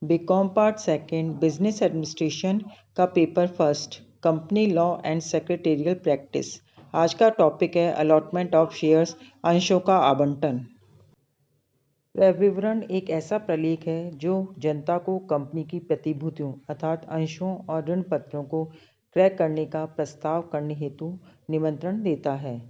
BCom part second business administration का paper first company law and secretarial practice. आज का topic है allotment of shares, अंशों का आवंटन। विवरण एक ऐसा प्रलेख है जो जनता को कंपनी की प्रतिभूतियों अर्थात अंशों और ऋण पत्रों को क्रय करने का प्रस्ताव करने हेतु निमंत्रण देता है,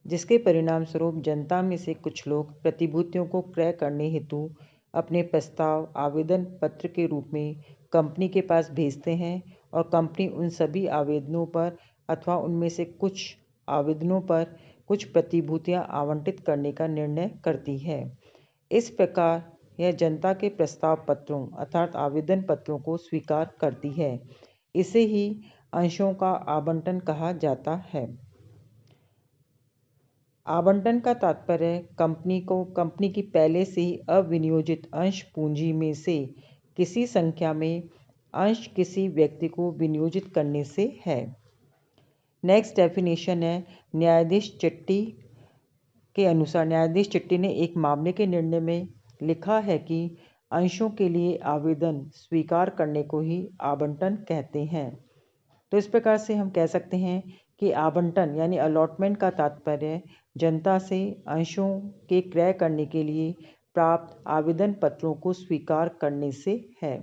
जिसके परिणाम स्वरूप जनता में से कुछ लोग प्रतिभूतियों को क्रय करने हेतु अपने प्रस्ताव आवेदन पत्र के रूप में कंपनी के पास भेजते हैं और कंपनी उन सभी आवेदनों पर अथवा उनमें से कुछ आवेदनों पर कुछ प्रतिभूतियां आवंटित करने का निर्णय करती है। इस प्रकार यह जनता के प्रस्ताव पत्रों अर्थात आवेदन पत्रों को स्वीकार करती है। इसे ही अंशों का आवंटन कहा जाता है। आवंटन का तात्पर्य कंपनी की पहले से ही अविनियोजित अंश पूंजी में से किसी संख्या में अंश किसी व्यक्ति को विनियोजित करने से है। नेक्स्ट डेफिनेशन है न्यायाधीश चिट्टी के अनुसार। न्यायाधीश चिट्टी ने एक मामले के निर्णय में लिखा है कि अंशों के लिए आवेदन स्वीकार करने को ही आवंटन कहते हैं। तो इस प्रकार से हम कह सकते हैं कि आवंटन यानी अलॉटमेंट का तात्पर्य जनता से अंशों के क्रय करने के लिए प्राप्त आवेदन पत्रों को स्वीकार करने से है।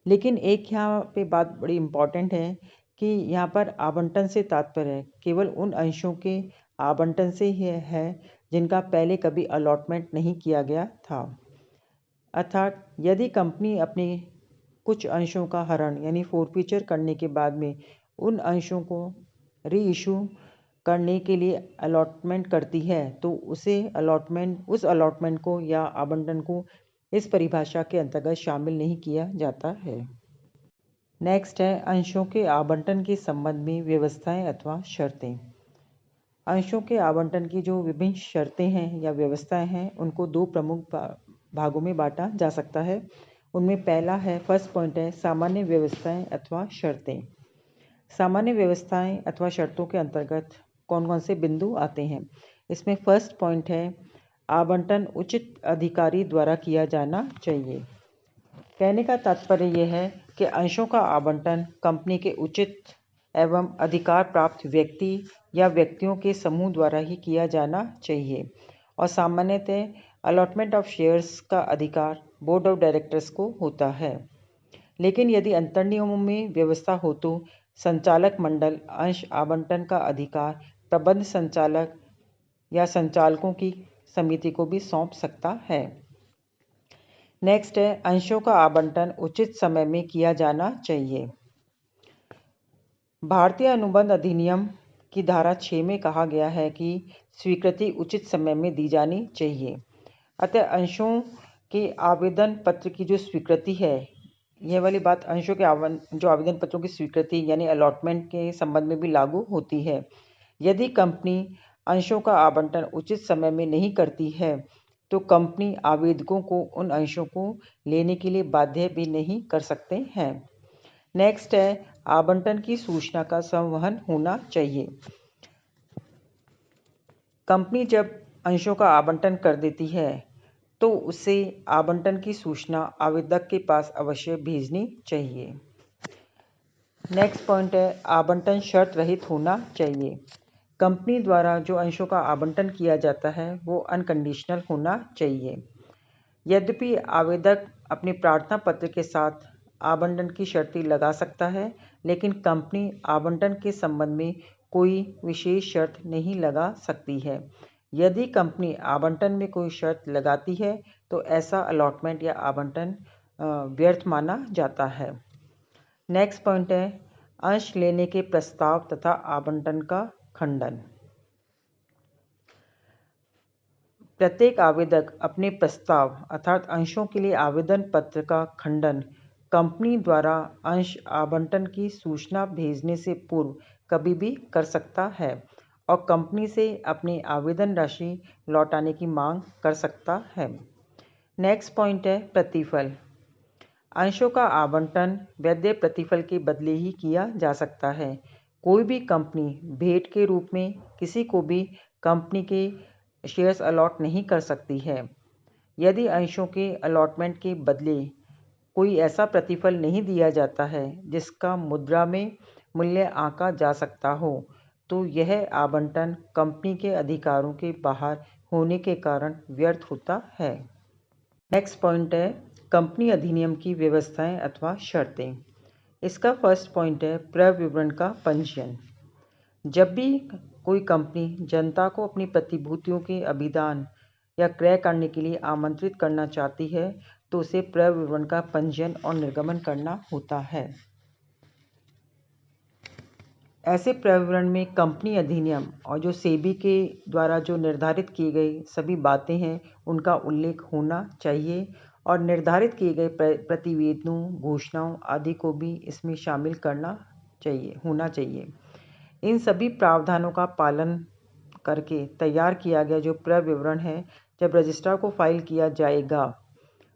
लेकिन एक यहाँ पे बात बड़ी इम्पॉर्टेंट है कि यहाँ पर आवंटन से तात्पर्य केवल उन अंशों के आवंटन से ही है जिनका पहले कभी अलॉटमेंट नहीं किया गया था। अर्थात यदि कंपनी अपने कुछ अंशों का हरण यानी फोरफीचर करने के बाद में उन अंशों को री इशू करने के लिए अलॉटमेंट करती है तो उस अलॉटमेंट को या आवंटन को इस परिभाषा के अंतर्गत शामिल नहीं किया जाता है। नेक्स्ट है अंशों के आवंटन के संबंध में व्यवस्थाएं अथवा शर्तें। अंशों के आवंटन की जो विभिन्न शर्तें हैं या व्यवस्थाएं हैं उनको दो प्रमुख भागों में बांटा जा सकता है। उनमें पहला है फर्स्ट पॉइंट है सामान्य व्यवस्थाएं अथवा शर्तें। सामान्य व्यवस्थाएं अथवा शर्तों के अंतर्गत कौन कौन से बिंदु आते हैं। इसमें फर्स्ट पॉइंट है आवंटन उचित अधिकारी द्वारा किया जाना चाहिए। कहने का तात्पर्य यह है कि अंशों का आवंटन कंपनी के उचित एवं अधिकार प्राप्त व्यक्ति या व्यक्तियों के समूह द्वारा ही किया जाना चाहिए और सामान्यतः अलॉटमेंट ऑफ शेयर्स का अधिकार बोर्ड ऑफ डायरेक्टर्स को होता है। लेकिन यदि अंतर्नियमों में व्यवस्था हो तो संचालक मंडल अंश आवंटन का अधिकार प्रबंध संचालक या संचालकों की समिति को भी सौंप सकता है। नेक्स्ट है अंशों का आवंटन उचित समय में किया जाना चाहिए। भारतीय अनुबंध अधिनियम की धारा 6 में कहा गया है कि स्वीकृति उचित समय में दी जानी चाहिए। अतः अंशों के आवेदन पत्र की जो स्वीकृति है, यह वाली बात अंशों के जो आवेदन पत्रों की स्वीकृति यानी अलॉटमेंट के संबंध में भी लागू होती है। यदि कंपनी अंशों का आवंटन उचित समय में नहीं करती है तो कंपनी आवेदकों को उन अंशों को लेने के लिए बाध्य भी नहीं कर सकते हैं। नेक्स्ट है आवंटन की सूचना का संवहन होना चाहिए। कंपनी जब अंशों का आवंटन कर देती है तो उसे आवंटन की सूचना आवेदक के पास अवश्य भेजनी चाहिए। नेक्स्ट पॉइंट है आवंटन शर्त रहित होना चाहिए। कंपनी द्वारा जो अंशों का आवंटन किया जाता है वो अनकंडीशनल होना चाहिए। यद्यपि आवेदक अपने प्रार्थना पत्र के साथ आवंटन की शर्तें लगा सकता है, लेकिन कंपनी आवंटन के संबंध में कोई विशेष शर्त नहीं लगा सकती है। यदि कंपनी आवंटन में कोई शर्त लगाती है तो ऐसा अलॉटमेंट या आवंटन व्यर्थ माना जाता है। नेक्स्ट पॉइंट है अंश लेने के प्रस्ताव तथा आवंटन का खंडन। प्रत्येक आवेदक अपने प्रस्ताव अर्थात अंशों के लिए आवेदन पत्र का खंडन कंपनी द्वारा अंश आवंटन की सूचना भेजने से पूर्व कभी भी कर सकता है और कंपनी से अपनी आवेदन राशि लौटाने की मांग कर सकता है। नेक्स्ट पॉइंट है प्रतिफल। अंशों का आवंटन वैध प्रतिफल के बदले ही किया जा सकता है। कोई भी कंपनी भेंट के रूप में किसी को भी कंपनी के शेयर्स अलॉट नहीं कर सकती है। यदि अंशों के अलॉटमेंट के बदले कोई ऐसा प्रतिफल नहीं दिया जाता है जिसका मुद्रा में मूल्य आंका जा सकता हो, तो यह आवंटन कंपनी के अधिकारों के बाहर होने के कारण व्यर्थ होता है। नेक्स्ट पॉइंट है कंपनी अधिनियम की व्यवस्थाएं अथवा शर्तें। इसका फर्स्ट पॉइंट है प्रविवरण का पंजीयन। जब भी कोई कंपनी जनता को अपनी प्रतिभूतियों के अभिदान या क्रय करने के लिए आमंत्रित करना चाहती है तो उसे प्रविवरण का पंजीयन और निर्गमन करना होता है। ऐसे प्रविवरण में कंपनी अधिनियम और जो सेबी के द्वारा जो निर्धारित की गई सभी बातें हैं उनका उल्लेख होना चाहिए और निर्धारित किए गए प्रतिवेदनों, घोषणाओं आदि को भी इसमें शामिल होना चाहिए। इन सभी प्रावधानों का पालन करके तैयार किया गया जो प्रविवरण है जब रजिस्ट्रार को फाइल किया जाएगा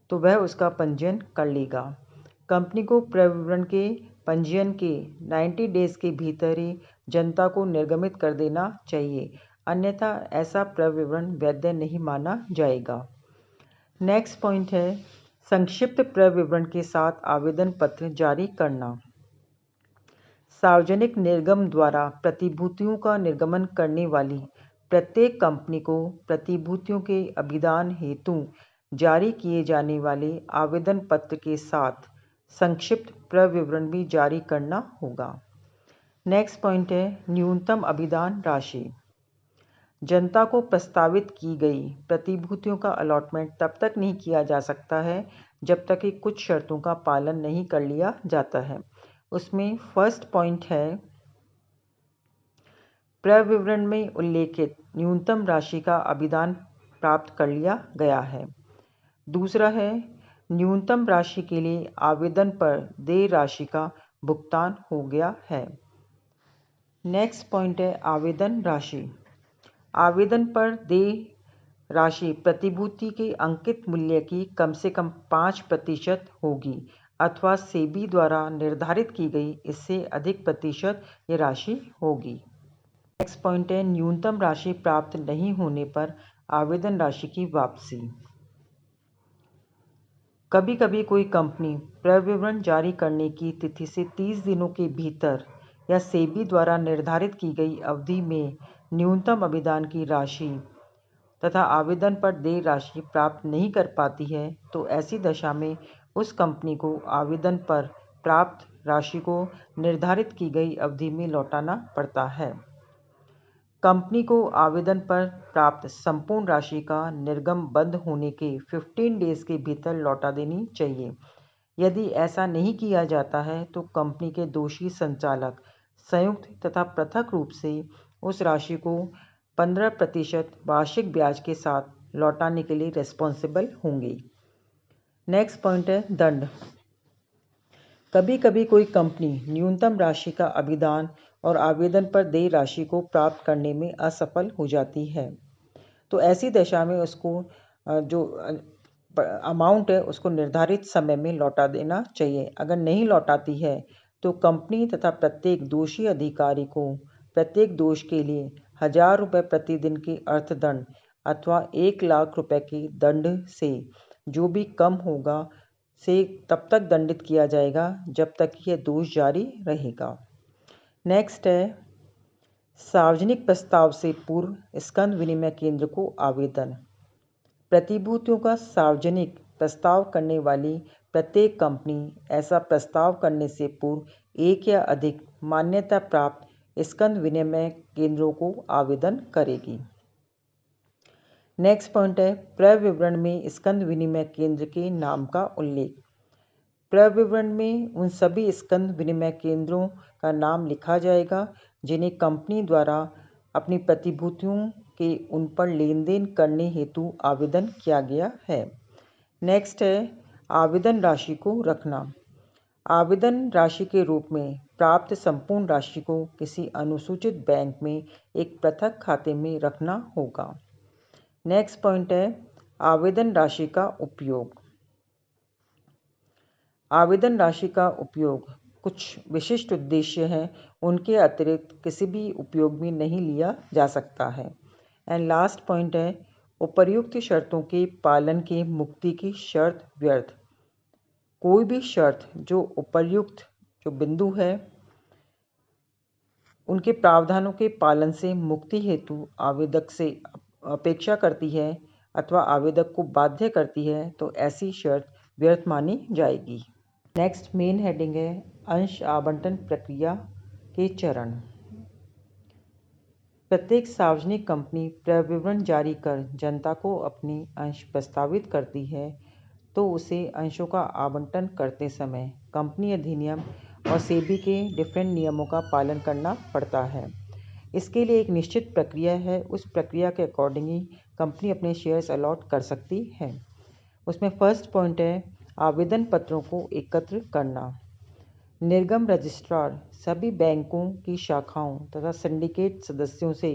तो वह उसका पंजीयन कर लेगा। कंपनी को प्रविवरण के पंजीयन के 90 डेज के भीतर ही जनता को निर्गमित कर देना चाहिए, अन्यथा ऐसा प्रविवरण वैध नहीं माना जाएगा। नेक्स्ट पॉइंट है संक्षिप्त प्रविवरण के साथ आवेदन पत्र जारी करना। सार्वजनिक निर्गम द्वारा प्रतिभूतियों का निर्गमन करने वाली प्रत्येक कंपनी को प्रतिभूतियों के अभिदान हेतु जारी किए जाने वाले आवेदन पत्र के साथ संक्षिप्त प्रविवरण भी जारी करना होगा। नेक्स्ट पॉइंट है न्यूनतम अभिदान राशि। जनता को प्रस्तावित की गई प्रतिभूतियों का अलॉटमेंट तब तक नहीं किया जा सकता है जब तक कि कुछ शर्तों का पालन नहीं कर लिया जाता है। उसमें फर्स्ट पॉइंट है प्रविवरण में उल्लेखित न्यूनतम राशि का अभिदान प्राप्त कर लिया गया है। दूसरा है न्यूनतम राशि के लिए आवेदन पर देय राशि का भुगतान हो गया है। नेक्स्ट पॉइंट है आवेदन राशि। आवेदन पर देय राशि प्रतिभूति के अंकित मूल्य की कम से कम 5% होगी अथवा सेबी द्वारा निर्धारित की गई इससे अधिक प्रतिशत ये राशि होगी। नेक्स्ट पॉइंट है न्यूनतम राशि प्राप्त नहीं होने पर आवेदन राशि की वापसी। कभी कभी कोई कंपनी प्रविवरण जारी करने की तिथि से 30 दिनों के भीतर या सेबी द्वारा निर्धारित की गई अवधि में न्यूनतम अभिदान की राशि तथा आवेदन पर देय राशि प्राप्त नहीं कर पाती है तो ऐसी दशा में उस कंपनी को आवेदन पर प्राप्त राशि को निर्धारित की गई अवधि में लौटाना पड़ता है। कंपनी को आवेदन पर प्राप्त संपूर्ण राशि का निर्गम बंद होने के 15 डेज के भीतर लौटा देनी चाहिए। यदि ऐसा नहीं किया जाता है तो कंपनी के दोषी संचालक संयुक्त तथा पृथक रूप से उस राशि को 15% वार्षिक ब्याज के साथ लौटाने के लिए रिस्पॉन्सिबल होंगे। नेक्स्ट पॉइंट है दंड। कभी कभी कोई कंपनी न्यूनतम राशि का अभिदान और आवेदन पर देय राशि को प्राप्त करने में असफल हो जाती है तो ऐसी दशा में उसको जो अमाउंट है उसको निर्धारित समय में लौटा देना चाहिए। अगर नहीं लौटाती है तो कंपनी तथा प्रत्येक दोषी अधिकारी को प्रत्येक दोष के लिए 1000 रुपये प्रतिदिन के अर्थदंड अथवा 1 लाख रुपये के दंड से जो भी कम होगा से तब तक दंडित किया जाएगा जब तक यह दोष जारी रहेगा। नेक्स्ट है सार्वजनिक प्रस्ताव से पूर्व स्कंद विनिमय केंद्र को आवेदन। प्रतिभूतियों का सार्वजनिक प्रस्ताव करने वाली प्रत्येक कंपनी ऐसा प्रस्ताव करने से पूर्व एक या अधिक मान्यता प्राप्त स्कंद विनिमय केंद्रों को आवेदन करेगी। नेक्स्ट पॉइंट है प्रविवरण में स्कंद विनिमय केंद्र के नाम का उल्लेख। प्रविवरण में उन सभी स्कंद विनिमय केंद्रों का नाम लिखा जाएगा जिन्हें कंपनी द्वारा अपनी प्रतिभूतियों के उन पर लेन देन करने हेतु आवेदन किया गया है। नेक्स्ट है आवेदन राशि को रखना। आवेदन राशि के रूप में प्राप्त संपूर्ण राशि को किसी अनुसूचित बैंक में एक पृथक खाते में रखना होगा। नेक्स्ट पॉइंट है आवेदन राशि का उपयोग। आवेदन राशि का उपयोग कुछ विशिष्ट उद्देश्य हैं, उनके अतिरिक्त किसी भी उपयोग में नहीं लिया जा सकता है। एंड लास्ट पॉइंट है उपर्युक्त शर्तों के पालन के मुक्ति की शर्त व्यर्थ। कोई भी शर्त जो उपर्युक्त जो बिंदु है उनके प्रावधानों के पालन से मुक्ति हेतु आवेदक से अपेक्षा करती है अथवा आवेदक को बाध्य करती है तो ऐसी शर्त व्यर्थ मानी जाएगी। नेक्स्ट मेन हेडिंग है अंश आवंटन प्रक्रिया के चरण। प्रत्येक सार्वजनिक कंपनी प्रविवरण जारी कर जनता को अपने अंश प्रस्तावित करती है तो उसे अंशों का आवंटन करते समय कंपनी अधिनियम और सेबी के डिफरेंट नियमों का पालन करना पड़ता है। इसके लिए एक निश्चित प्रक्रिया है, उस प्रक्रिया के अकॉर्डिंग ही कंपनी अपने शेयर्स अलॉट कर सकती है। उसमें फर्स्ट पॉइंट है आवेदन पत्रों को एकत्र करना। निर्गम रजिस्ट्रार सभी बैंकों की शाखाओं तथा सिंडिकेट सदस्यों से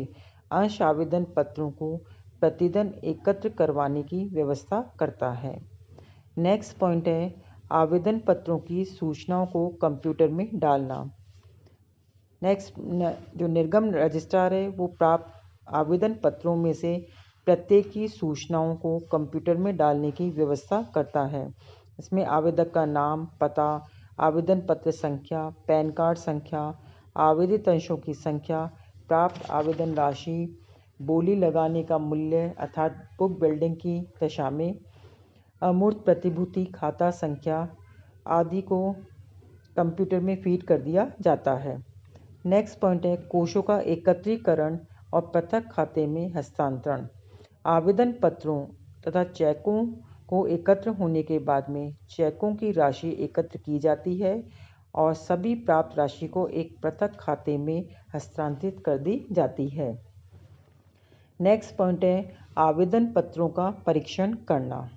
अंश आवेदन पत्रों को प्रतिदिन एकत्र करवाने की व्यवस्था करता है। नेक्स्ट पॉइंट है आवेदन पत्रों की सूचनाओं को कंप्यूटर में डालना। नेक्स्ट जो निर्गम रजिस्ट्रार है वो प्राप्त आवेदन पत्रों में से प्रत्येक की सूचनाओं को कंप्यूटर में डालने की व्यवस्था करता है। इसमें आवेदक का नाम, पता, आवेदन पत्र संख्या, पैन कार्ड संख्या, आवेदित अंशों की संख्या, प्राप्त आवेदन राशि, बोली लगाने का मूल्य अर्थात बुक बिल्डिंग की दशा में, अमूर्त प्रतिभूति खाता संख्या आदि को कंप्यूटर में फीड कर दिया जाता है। नेक्स्ट पॉइंट है कोषों का एकत्रीकरण और पृथक खाते में हस्तांतरण। आवेदन पत्रों तथा चेकों को एकत्र होने के बाद में चेकों की राशि एकत्र की जाती है और सभी प्राप्त राशि को एक पृथक खाते में हस्तांतरित कर दी जाती है। नेक्स्ट पॉइंट है आवेदन पत्रों का परीक्षण करना।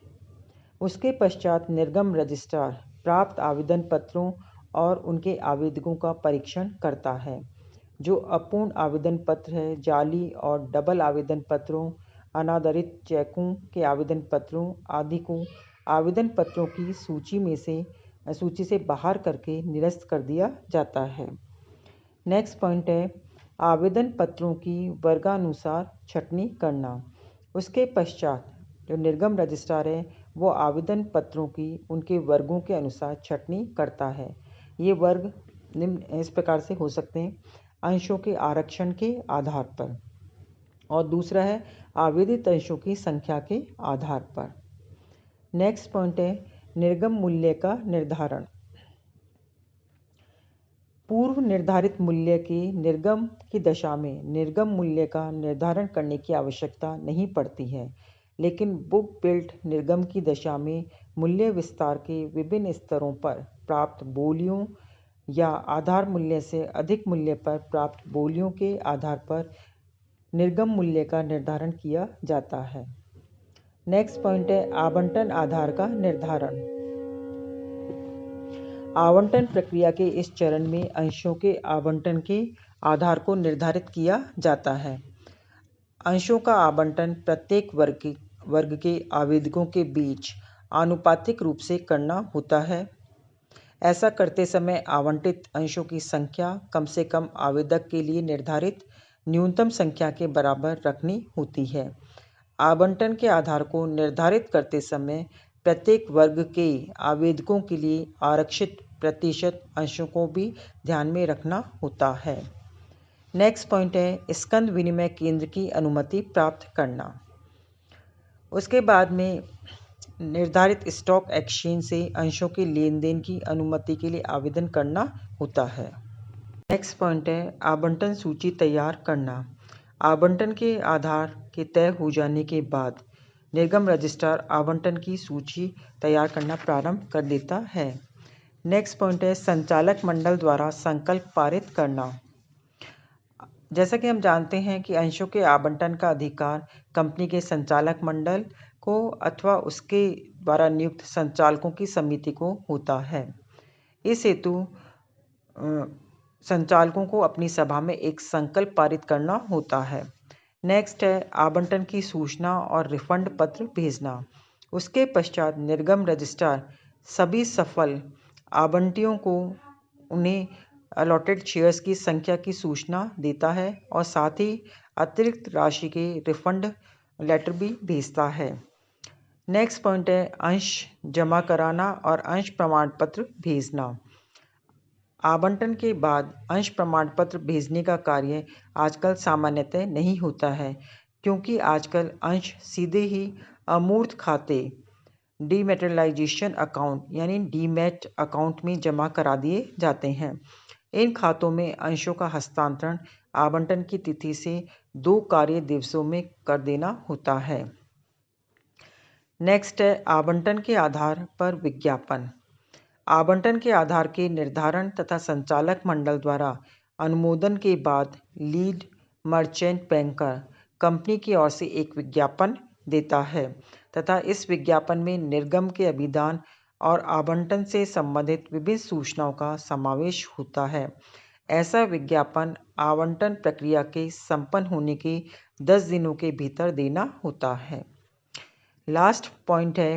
उसके पश्चात निर्गम रजिस्ट्रार प्राप्त आवेदन पत्रों और उनके आवेदकों का परीक्षण करता है। जो अपूर्ण आवेदन पत्र है, जाली और डबल आवेदन पत्रों, अनादरित चेकों के आवेदन पत्रों आदि को आवेदन पत्रों की सूची से बाहर करके निरस्त कर दिया जाता है। नेक्स्ट पॉइंट है आवेदन पत्रों की वर्गानुसार छँटनी करना। उसके पश्चात जो निर्गम रजिस्ट्रार है वो आवेदन पत्रों की उनके वर्गों के अनुसार छँटनी करता है। ये वर्ग निम्न इस प्रकार से हो सकते हैं अंशों के आरक्षण के आधार पर और दूसरा है आवेदित अंशों की संख्या के आधार पर। नेक्स्ट पॉइंट है निर्गम मूल्य का निर्धारण। पूर्व निर्धारित मूल्य के निर्गम की दशा में निर्गम मूल्य का निर्धारण करने की आवश्यकता नहीं पड़ती है, लेकिन बुक बिल्ड निर्गम की दशा में मूल्य विस्तार के विभिन्न स्तरों पर प्राप्त बोलियों या आधार मूल्य से अधिक मूल्य पर प्राप्त बोलियों के आधार पर निर्गम मूल्य का निर्धारण किया जाता है। नेक्स्ट पॉइंट है आवंटन आधार का निर्धारण। आवंटन प्रक्रिया के इस चरण में अंशों के आवंटन के आधार को निर्धारित किया जाता है। अंशों का आवंटन प्रत्येक वर्ग के आवेदकों के बीच आनुपातिक रूप से करना होता है। ऐसा करते समय आवंटित अंशों की संख्या कम से कम आवेदक के लिए निर्धारित न्यूनतम संख्या के बराबर रखनी होती है। आवंटन के आधार को निर्धारित करते समय प्रत्येक वर्ग के आवेदकों के लिए आरक्षित प्रतिशत अंशों को भी ध्यान में रखना होता है। नेक्स्ट पॉइंट है स्कंद विनिमय केंद्र की अनुमति प्राप्त करना। उसके बाद में निर्धारित स्टॉक एक्सचेंज से अंशों के लेन देन की अनुमति के लिए आवेदन करना होता है। नेक्स्ट पॉइंट है आवंटन सूची तैयार करना। आवंटन के आधार के तय हो जाने के बाद निर्गम रजिस्ट्रार आवंटन की सूची तैयार करना प्रारंभ कर देता है। नेक्स्ट पॉइंट है संचालक मंडल द्वारा संकल्प पारित करना। जैसा कि हम जानते हैं कि अंशों के आवंटन का अधिकार कंपनी के संचालक मंडल को अथवा उसके द्वारा नियुक्त संचालकों की समिति को होता है। इस हेतु संचालकों को अपनी सभा में एक संकल्प पारित करना होता है। नेक्स्ट है आवंटन की सूचना और रिफंड पत्र भेजना। उसके पश्चात निर्गम रजिस्ट्रार सभी सफल आवंटियों को उन्हें अलॉटेड शेयर्स की संख्या की सूचना देता है और साथ ही अतिरिक्त राशि के रिफंड लेटर भी भेजता है। नेक्स्ट पॉइंट है अंश जमा कराना और अंश प्रमाण पत्र भेजना। आवंटन के बाद अंश प्रमाण पत्र भेजने का कार्य आजकल सामान्यतः नहीं होता है, क्योंकि आजकल अंश सीधे ही अमूर्त खाते डीमैटेरियलाइजेशन अकाउंट यानी डीमैट अकाउंट में जमा करा दिए जाते हैं। इन खातों में अंशों का हस्तांतरण आवंटन की तिथि से 2 कार्य दिवसों में कर देना होता है। नेक्स्ट है आवंटन के आधार पर विज्ञापन। आवंटन के आधार के निर्धारण तथा संचालक मंडल द्वारा अनुमोदन के बाद लीड मर्चेंट बैंकर कंपनी की ओर से एक विज्ञापन देता है तथा इस विज्ञापन में निर्गम के अभिदान और आवंटन से संबंधित विभिन्न सूचनाओं का समावेश होता है। ऐसा विज्ञापन आवंटन प्रक्रिया के संपन्न होने के 10 दिनों के भीतर देना होता है। लास्ट पॉइंट है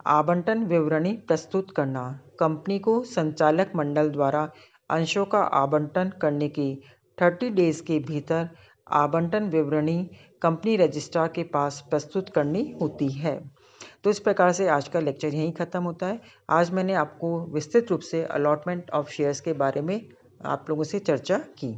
आवंटन विवरणी प्रस्तुत करना। कंपनी को संचालक मंडल द्वारा अंशों का आवंटन करने के 30 डेज के भीतर आवंटन विवरणी कंपनी रजिस्ट्रार के पास प्रस्तुत करनी होती है। तो इस प्रकार से आज का लेक्चर यहीं ख़त्म होता है। आज मैंने आपको विस्तृत रूप से अलॉटमेंट ऑफ शेयर्स के बारे में आप लोगों से चर्चा की।